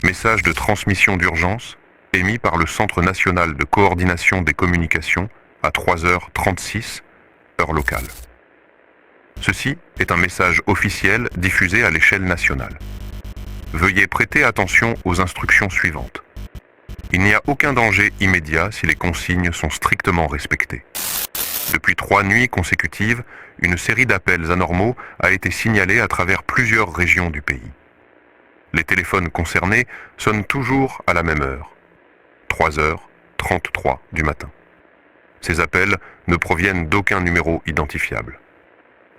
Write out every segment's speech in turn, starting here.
Message de transmission d'urgence émis par le Centre national de coordination des communications à 3h36, heure locale. Ceci est un message officiel diffusé à l'échelle nationale. Veuillez prêter attention aux instructions suivantes. Il n'y a aucun danger immédiat si les consignes sont strictement respectées. Depuis 3 nuits consécutives, une série d'appels anormaux a été signalée à travers plusieurs régions du pays. Les téléphones concernés sonnent toujours à la même heure, 3h33 du matin. Ces appels ne proviennent d'aucun numéro identifiable.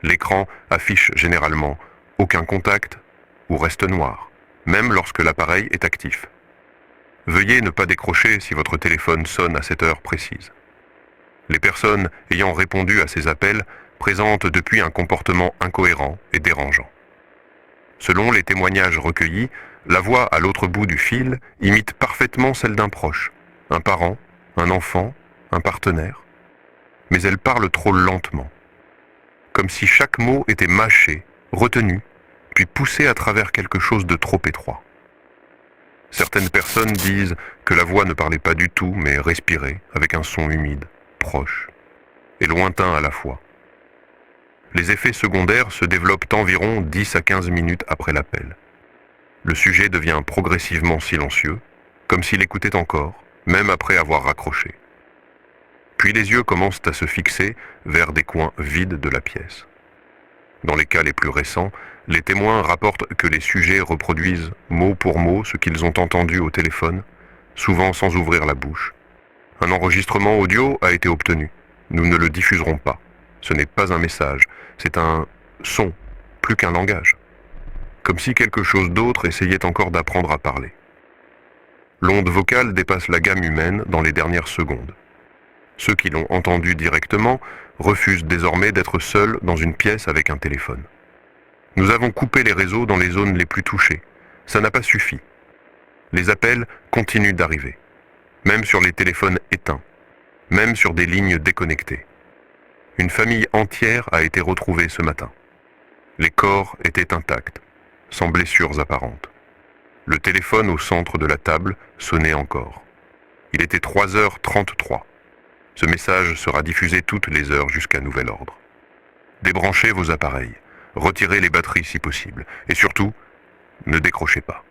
L'écran affiche généralement aucun contact ou reste noir, même lorsque l'appareil est actif. Veuillez ne pas décrocher si votre téléphone sonne à cette heure précise. Les personnes ayant répondu à ces appels présentent depuis un comportement incohérent et dérangeant. Selon les témoignages recueillis, la voix à l'autre bout du fil imite parfaitement celle d'un proche, un parent, un enfant, un partenaire. Mais elle parle trop lentement, comme si chaque mot était mâché, retenu, puis poussé à travers quelque chose de trop étroit. Certaines personnes disent que la voix ne parlait pas du tout, mais respirait avec un son humide, proche et lointain à la fois. Les effets secondaires se développent environ 10 à 15 minutes après l'appel. Le sujet devient progressivement silencieux, comme s'il écoutait encore, même après avoir raccroché. Puis les yeux commencent à se fixer vers des coins vides de la pièce. Dans les cas les plus récents, les témoins rapportent que les sujets reproduisent mot pour mot ce qu'ils ont entendu au téléphone, souvent sans ouvrir la bouche. Un enregistrement audio a été obtenu. Nous ne le diffuserons pas. Ce n'est pas un message, c'est un son, plus qu'un langage. Comme si quelque chose d'autre essayait encore d'apprendre à parler. L'onde vocale dépasse la gamme humaine dans les dernières secondes. Ceux qui l'ont entendu directement refusent désormais d'être seuls dans une pièce avec un téléphone. Nous avons coupé les réseaux dans les zones les plus touchées. Ça n'a pas suffi. Les appels continuent d'arriver, même sur les téléphones éteints, même sur des lignes déconnectées. Une famille entière a été retrouvée ce matin. Les corps étaient intacts, sans blessures apparentes. Le téléphone au centre de la table sonnait encore. Il était 3h33. Ce message sera diffusé toutes les heures jusqu'à nouvel ordre. Débranchez vos appareils, retirez les batteries si possible, et surtout, ne décrochez pas.